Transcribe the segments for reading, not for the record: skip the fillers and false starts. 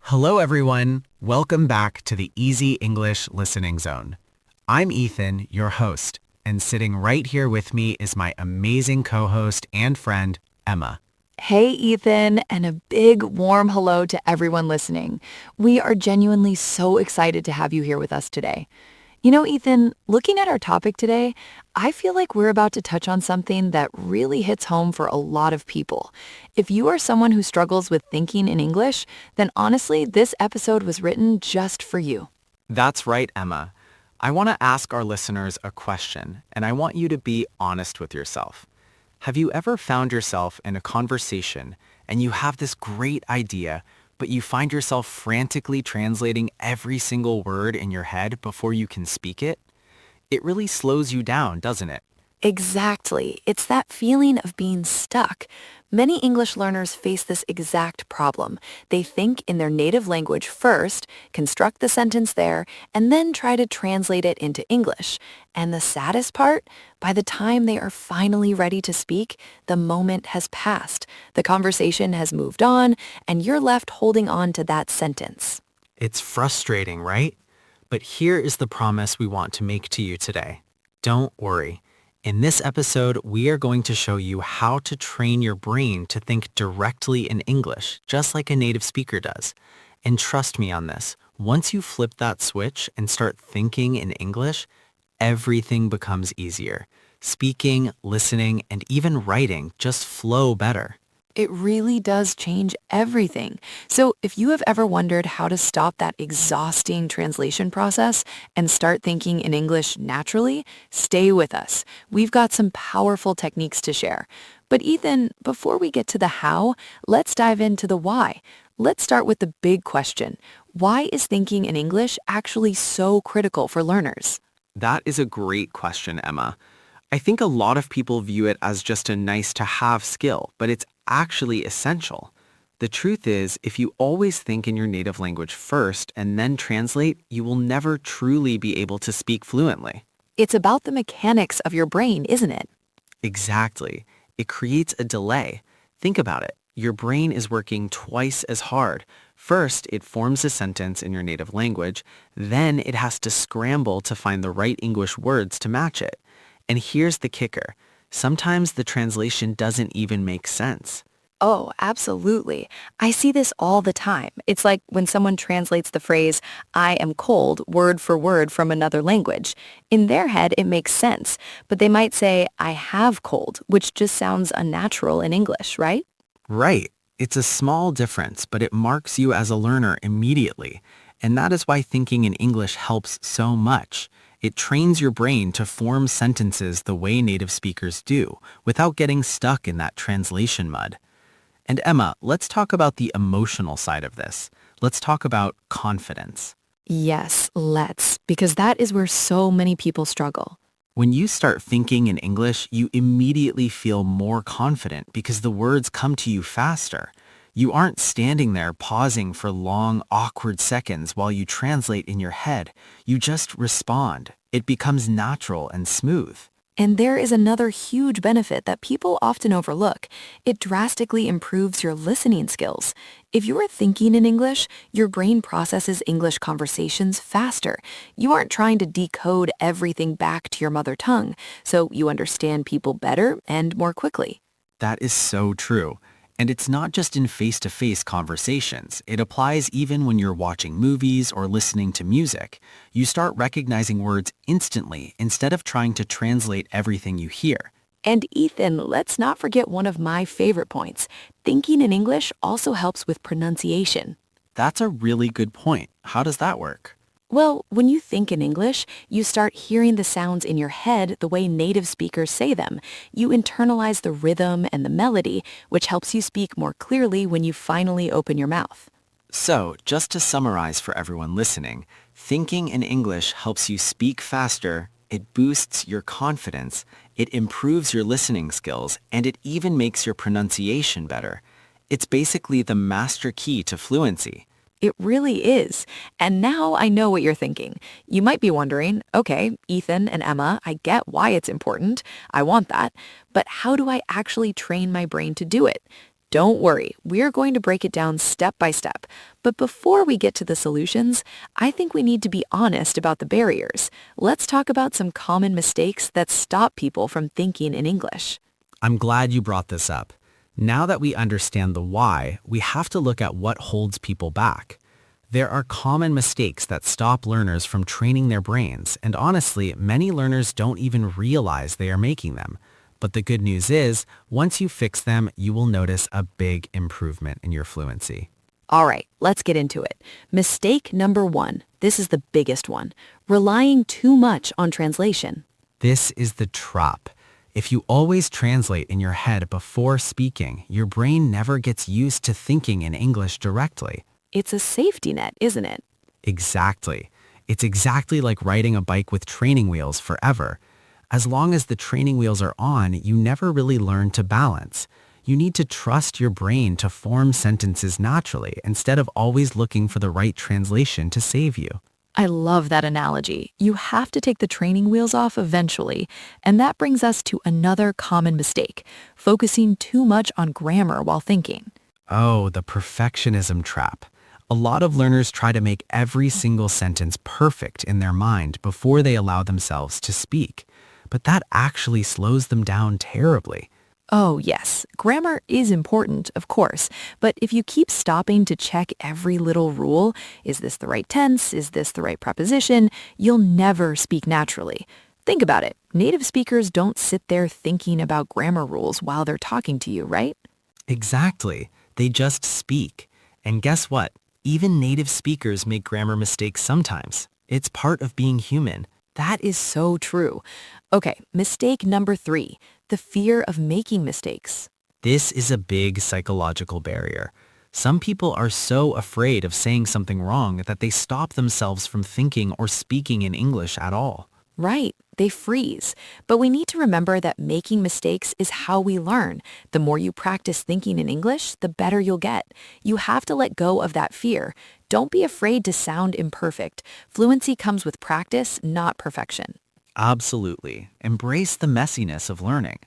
Hello, everyone. Welcome back to the Easy English Listening Zone. I'm Ethan, your host, and sitting right here with me is my amazing co-host and friend, Emma. Hey, Ethan, and a big warm hello to everyone listening. We are genuinely so excited to have you here with us today. You know, Ethan, looking at our topic today, I feel like we're about to touch on something that really hits home for a lot of people. If you are someone who struggles with thinking in English, then honestly, this episode was written just for you. That's right, Emma. I want to ask our listeners a question, and I want you to be honest with yourself. Have you ever found yourself in a conversation and you have this great idea, but you find yourself frantically translating every single word in your head before you can speak it? It really slows you down, doesn't it? Exactly. It's that feeling of being stuck. Many English learners face this exact problem. They think in their native language first, construct the sentence there, and then try to translate it into English. And the saddest part, by the time they are finally ready to speak, the moment has passed. The conversation has moved on, and you're left holding on to that sentence. It's frustrating, right? But here is the promise we want to make to you today. Don't worry. In this episode, we are going to show you how to train your brain to think directly in English, just like a native speaker does. And trust me on this, once you flip that switch and start thinking in English, everything becomes easier. Speaking, listening, and even writing just flow better. It really does change everything. So if you have ever wondered how to stop that exhausting translation process and start thinking in English naturally, stay with us. We've got some powerful techniques to share. But Ethan, before we get to the how, let's dive into the why. Let's start with the big question. Why is thinking in English actually so critical for learners? That is a great question, Emma. I think a lot of people view it as just a nice-to-have skill, but it's actually essential. The truth is, if you always think in your native language first and then translate, you will never truly be able to speak fluently. It's about the mechanics of your brain, isn't it? Exactly. It creates a delay. Think about it. Your brain is working twice as hard. First, it forms a sentence in your native language. Then it has to scramble to find the right English words to match it. And here's the kicker. Sometimes the translation doesn't even make sense. Oh, absolutely. I see this all the time. It's like when someone translates the phrase, I am cold, word for word from another language. In their head, it makes sense, but they might say, I have cold, which just sounds unnatural in English, right? Right. It's a small difference, but it marks you as a learner immediately. And that is why thinking in English helps so much. It trains your brain to form sentences the way native speakers do, without getting stuck in that translation mud. And Emma, let's talk about the emotional side of this. Let's talk about confidence. Yes, let's, because that is where so many people struggle. When you start thinking in English, you immediately feel more confident because the words come to you faster. You aren't standing there pausing for long, awkward seconds while you translate in your head. You just respond. It becomes natural and smooth. And there is another huge benefit that people often overlook. It drastically improves your listening skills. If you are thinking in English, your brain processes English conversations faster. You aren't trying to decode everything back to your mother tongue, so you understand people better and more quickly. That is so true. And it's not just in face-to-face conversations. It applies even when you're watching movies or listening to music. You start recognizing words instantly instead of trying to translate everything you hear. And Ethan, let's not forget one of my favorite points. Thinking in English also helps with pronunciation. That's a really good point. How does that work? Well, when you think in English, you start hearing the sounds in your head the way native speakers say them. You internalize the rhythm and the melody, which helps you speak more clearly when you finally open your mouth. So, just to summarize for everyone listening, thinking in English helps you speak faster, it boosts your confidence, it improves your listening skills, and it even makes your pronunciation better. It's basically the master key to fluency. It really is. And now I know what you're thinking. You might be wondering, okay, Ethan and Emma, I get why it's important. I want that. But how do I actually train my brain to do it? Don't worry, we're going to break it down step by step. But before we get to the solutions, I think we need to be honest about the barriers. Let's talk about some common mistakes that stop people from thinking in English. I'm glad you brought this up. Now that we understand the why, we have to look at what holds people back. There are common mistakes that stop learners from training their brains, and honestly, many learners don't even realize they are making them. But the good news is, once you fix them, you will notice a big improvement in your fluency. All right, let's get into it. Mistake number 1. This is the biggest one. Relying too much on translation. This is the trap. If you always translate in your head before speaking, your brain never gets used to thinking in English directly. It's a safety net, isn't it? Exactly. It's exactly like riding a bike with training wheels forever. As long as the training wheels are on, you never really learn to balance. You need to trust your brain to form sentences naturally instead of always looking for the right translation to save you. I love that analogy. You have to take the training wheels off eventually. And that brings us to another common mistake, focusing too much on grammar while thinking. Oh, the perfectionism trap. A lot of learners try to make every single sentence perfect in their mind before they allow themselves to speak. But that actually slows them down terribly. Oh, yes, grammar is important, of course, but if you keep stopping to check every little rule, is this the right tense, is this the right preposition, you'll never speak naturally. Think about it. Native speakers don't sit there thinking about grammar rules while they're talking to you, right? Exactly. They just speak. And guess what? Even native speakers make grammar mistakes sometimes. It's part of being human. That is so true. Okay, mistake number 3, the fear of making mistakes. This is a big psychological barrier. Some people are so afraid of saying something wrong that they stop themselves from thinking or speaking in English at all. Right, they freeze. But we need to remember that making mistakes is how we learn. The more you practice thinking in English, the better you'll get. You have to let go of that fear. Don't be afraid to sound imperfect. Fluency comes with practice, not perfection. Absolutely. Embrace the messiness of learning.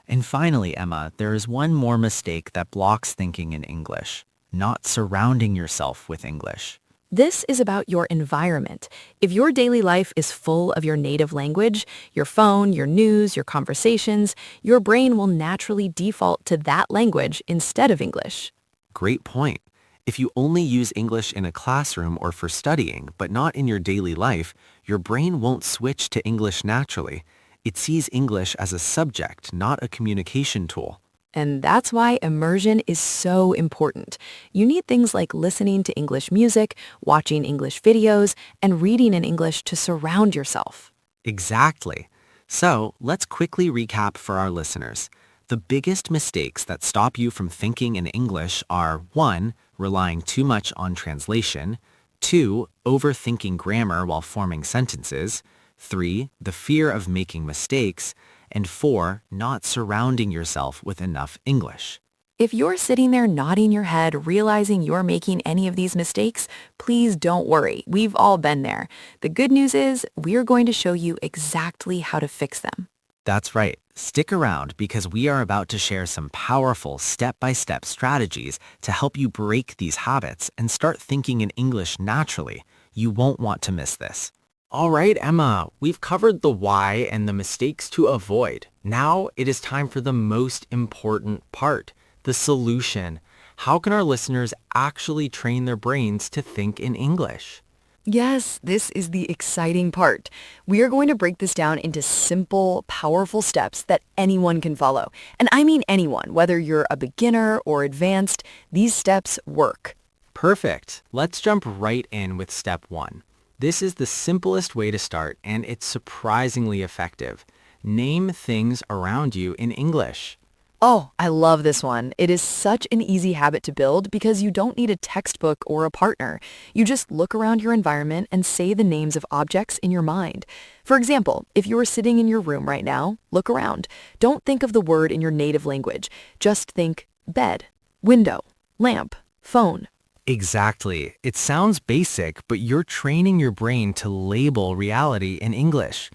And finally, Emma, there is one more mistake that blocks thinking in English: not surrounding yourself with English. This is about your environment. If your daily life is full of your native language, your phone, your news, your conversations, your brain will naturally default to that language instead of English. Great point. If you only use English in a classroom or for studying, but not in your daily life, your brain won't switch to English naturally. It sees English as a subject, not a communication tool. And that's why immersion is so important. You need things like listening to English music, watching English videos, and reading in English to surround yourself. Exactly. So let's quickly recap for our listeners. The biggest mistakes that stop you from thinking in English are 1. Relying too much on translation, 2. Overthinking grammar while forming sentences, 3. The fear of making mistakes, and 4. Not surrounding yourself with enough English. If you're sitting there nodding your head, realizing you're making any of these mistakes, please don't worry. We've all been there. The good news is we're going to show you exactly how to fix them. That's right. Stick around because we are about to share some powerful step-by-step strategies to help you break these habits and start thinking in English naturally. You won't want to miss this. All right, Emma, we've covered the why and the mistakes to avoid. Now it is time for the most important part, the solution. How can our listeners actually train their brains to think in English? Yes, this is the exciting part. We are going to break this down into simple, powerful steps that anyone can follow. And I mean anyone, whether you're a beginner or advanced, these steps work. Perfect. Let's jump right in with step 1. This is the simplest way to start, and it's surprisingly effective. Name things around you in English. Oh, I love this one. It is such an easy habit to build because you don't need a textbook or a partner. You just look around your environment and say the names of objects in your mind. For example, if you are sitting in your room right now, look around. Don't think of the word in your native language. Just think bed, window, lamp, phone. Exactly. It sounds basic, but you're training your brain to label reality in English.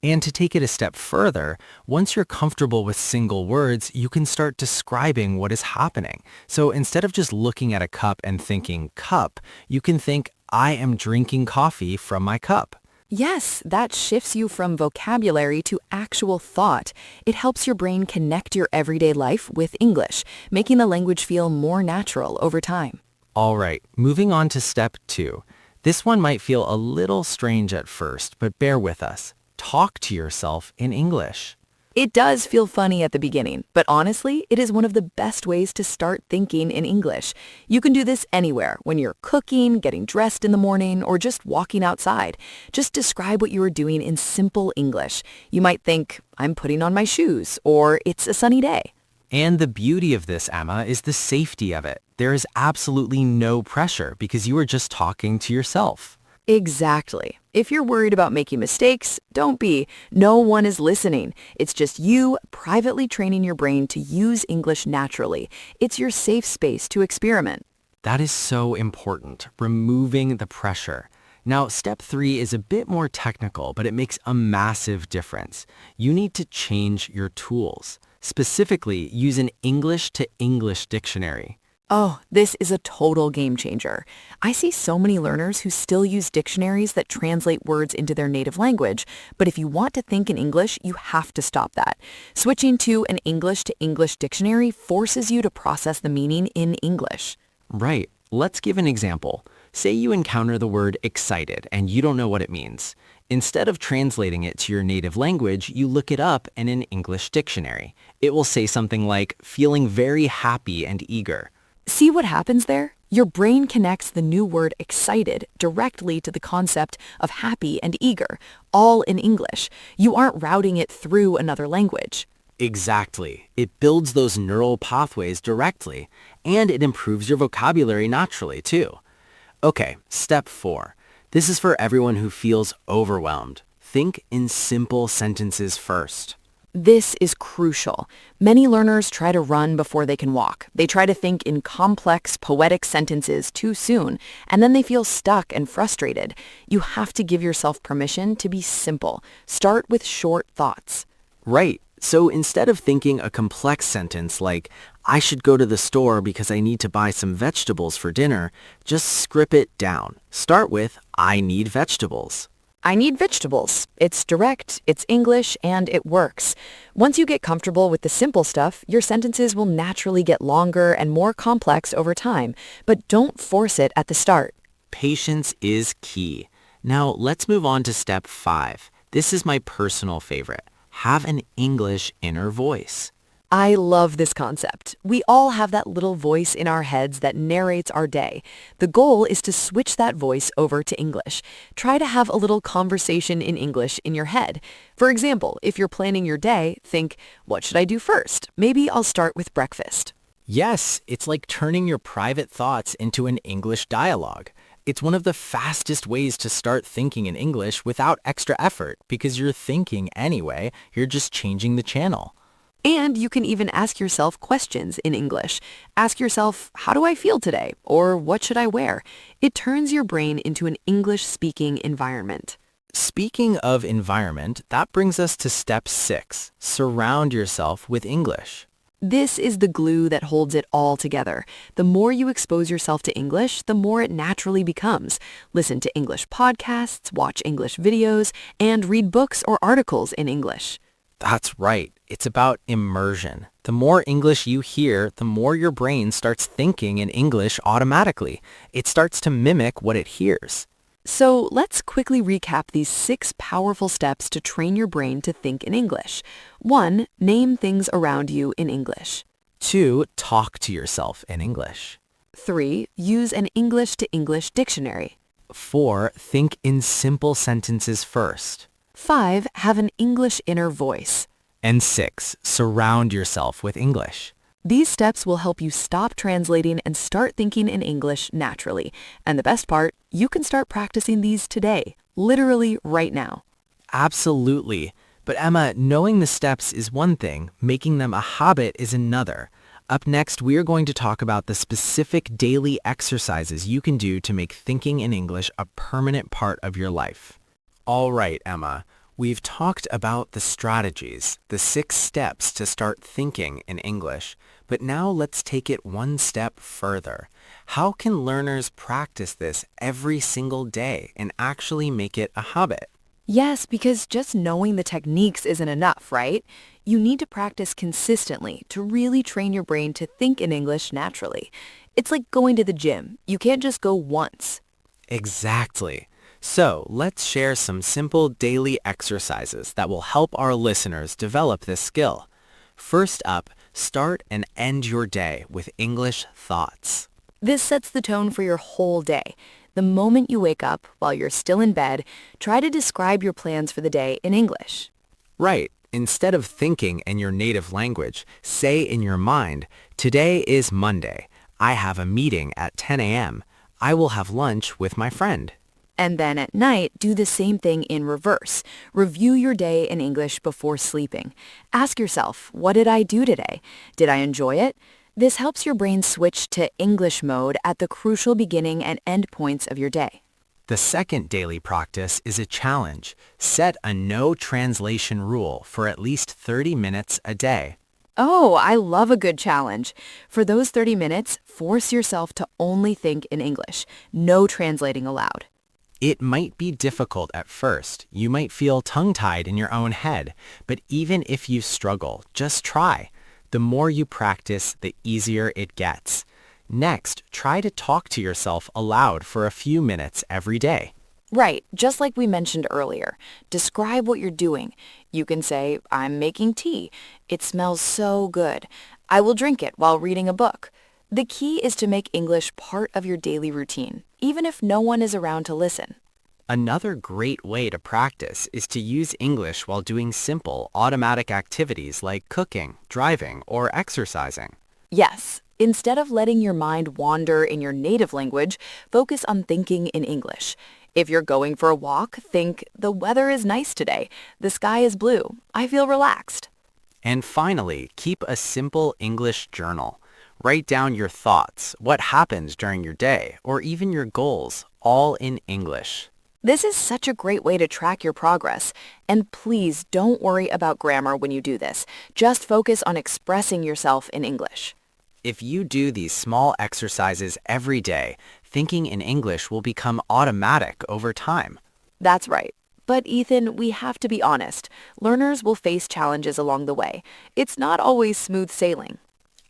And to take it a step further, once you're comfortable with single words, you can start describing what is happening. So instead of just looking at a cup and thinking cup, you can think, I am drinking coffee from my cup. Yes, that shifts you from vocabulary to actual thought. It helps your brain connect your everyday life with English, making the language feel more natural over time. All right, moving on to step 2. This one might feel a little strange at first, but bear with us. Talk to yourself in English. It does feel funny at the beginning, but honestly, it is one of the best ways to start thinking in English. You can do this anywhere, when you're cooking, getting dressed in the morning, or just walking outside. Just describe what you are doing in simple English. You might think, I'm putting on my shoes, or it's a sunny day. And the beauty of this, Emma, is the safety of it. There is absolutely no pressure because you are just talking to yourself. Exactly. If you're worried about making mistakes, don't be. No one is listening. It's just you privately training your brain to use English naturally. It's your safe space to experiment. That is so important, removing the pressure. Now, step 3 is a bit more technical, but it makes a massive difference. You need to change your tools. Specifically, use an English to English dictionary. Oh, this is a total game changer. I see so many learners who still use dictionaries that translate words into their native language, but if you want to think in English, you have to stop that. Switching to an English to English dictionary forces you to process the meaning in English. Right. Let's give an example. Say you encounter the word excited and you don't know what it means. Instead of translating it to your native language, you look it up in an English dictionary. It will say something like feeling very happy and eager. See what happens there? Your brain connects the new word excited directly to the concept of happy and eager, all in English. You aren't routing it through another language. Exactly. It builds those neural pathways directly, and it improves your vocabulary naturally, too. Okay, step 4. This is for everyone who feels overwhelmed. Think in simple sentences first. This is crucial. Many learners try to run before they can walk. They try to think in complex, poetic sentences too soon, and then they feel stuck and frustrated. You have to give yourself permission to be simple. Start with short thoughts. Right. So instead of thinking a complex sentence like, I should go to the store because I need to buy some vegetables for dinner, just script it down. Start with, I need vegetables. I need vegetables. It's direct, it's English, and it works. Once you get comfortable with the simple stuff, your sentences will naturally get longer and more complex over time, but don't force it at the start. Patience is key. Now let's move on to step 5. This is my personal favorite. Have an English inner voice. I love this concept. We all have that little voice in our heads that narrates our day. The goal is to switch that voice over to English. Try to have a little conversation in English in your head. For example, if you're planning your day, think, what should I do first? Maybe I'll start with breakfast. Yes, it's like turning your private thoughts into an English dialogue. It's one of the fastest ways to start thinking in English without extra effort because you're thinking anyway, you're just changing the channel. And you can even ask yourself questions in English. Ask yourself, how do I feel today? Or what should I wear? It turns your brain into an English-speaking environment. Speaking of environment, that brings us to step 6. Surround yourself with English. This is the glue that holds it all together. The more you expose yourself to English, the more it naturally becomes. Listen to English podcasts, watch English videos, and read books or articles in English. That's right. It's about immersion. The more English you hear, the more your brain starts thinking in English automatically. It starts to mimic what it hears. So let's quickly recap these 6 powerful steps to train your brain to think in English. 1. Name things around you in English. 2. Talk to yourself in English. 3. Use an English to English dictionary. 4. Think in simple sentences first. 5. Have an English inner voice. And 6. Surround yourself with English. These steps will help you stop translating and start thinking in English naturally. And the best part, you can start practicing these today, literally right now. Absolutely. But Emma, knowing the steps is one thing, making them a habit is another. Up next, we are going to talk about the specific daily exercises you can do to make thinking in English a permanent part of your life. All right, Emma. We've talked about the strategies, the 6 steps to start thinking in English, but now let's take it one step further. How can learners practice this every single day and actually make it a habit? Yes, because just knowing the techniques isn't enough, right? You need to practice consistently to really train your brain to think in English naturally. It's like going to the gym. You can't just go once. Exactly. So let's share some simple daily exercises that will help our listeners develop this skill. First up, start and end your day with English thoughts. This sets the tone for your whole day. The moment you wake up, while you're still in bed, try to describe your plans for the day in English. Right. Instead of thinking in your native language, say in your mind, today is Monday. I have a meeting at 10 a.m. I will have lunch with my friend. And then at night, do the same thing in reverse. Review your day in English before sleeping. Ask yourself, what did I do today? Did I enjoy it? This helps your brain switch to English mode at the crucial beginning and end points of your day. The second daily practice is a challenge. Set a no translation rule for at least 30 minutes a day. Oh, I love a good challenge. For those 30 minutes, force yourself to only think in English. No translating allowed. It might be difficult at first. You might feel tongue-tied in your own head, but even if you struggle, just try. The more you practice, the easier it gets. Next, try to talk to yourself aloud for a few minutes every day. Right, just like we mentioned earlier. Describe what you're doing. You can say, I'm making tea. It smells so good. I will drink it while reading a book. The key is to make English part of your daily routine, even if no one is around to listen. Another great way to practice is to use English while doing simple, automatic activities like cooking, driving, or exercising. Yes, instead of letting your mind wander in your native language, focus on thinking in English. If you're going for a walk, think, the weather is nice today. The sky is blue. I feel relaxed. And finally, keep a simple English journal. Write down your thoughts, what happens during your day, or even your goals, all in English. This is such a great way to track your progress. And please don't worry about grammar when you do this. Just focus on expressing yourself in English. If you do these small exercises every day, thinking in English will become automatic over time. That's right. But Ethan, we have to be honest. Learners will face challenges along the way. It's not always smooth sailing.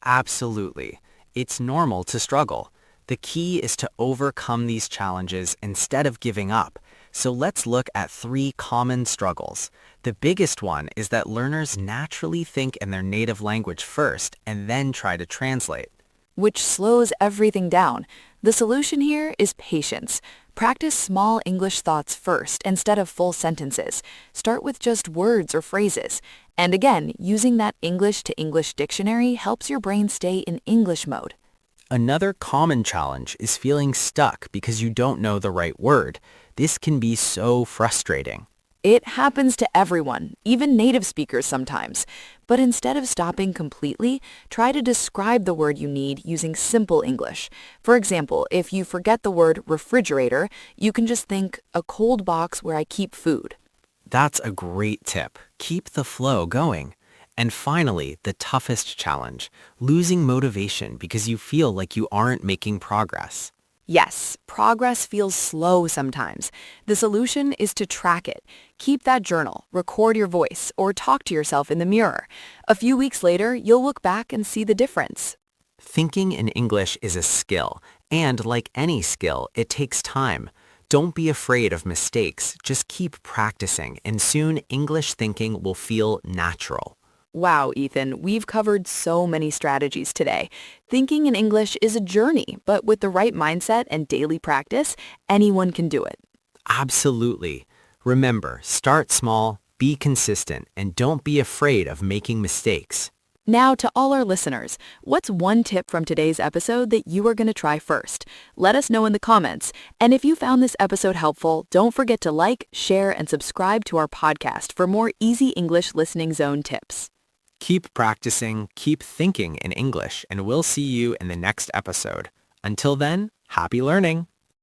Absolutely. It's normal to struggle. The key is to overcome these challenges instead of giving up. So let's look at 3 common struggles. The biggest one is that learners naturally think in their native language first and then try to translate. Which slows everything down. The solution here is patience. Practice small English thoughts first instead of full sentences. Start with just words or phrases. And again, using that English to English dictionary helps your brain stay in English mode. Another common challenge is feeling stuck because you don't know the right word. This can be so frustrating. It happens to everyone, even native speakers sometimes. But instead of stopping completely, try to describe the word you need using simple English. For example, if you forget the word refrigerator, you can just think, a cold box where I keep food. That's a great tip. Keep the flow going. And finally, the toughest challenge, losing motivation because you feel like you aren't making progress. Yes, progress feels slow sometimes. The solution is to track it. Keep that journal, record your voice, or talk to yourself in the mirror. A few weeks later, you'll look back and see the difference. Thinking in English is a skill, and like any skill, it takes time. Don't be afraid of mistakes. Just keep practicing, and soon English thinking will feel natural. Wow, Ethan, we've covered so many strategies today. Thinking in English is a journey, but with the right mindset and daily practice, anyone can do it. Absolutely. Remember, start small, be consistent, and don't be afraid of making mistakes. Now, to all our listeners, what's one tip from today's episode that you are going to try first? Let us know in the comments. And if you found this episode helpful, don't forget to like, share, and subscribe to our podcast for more easy English listening zone tips. Keep practicing, keep thinking in English, and we'll see you in the next episode. Until then, happy learning!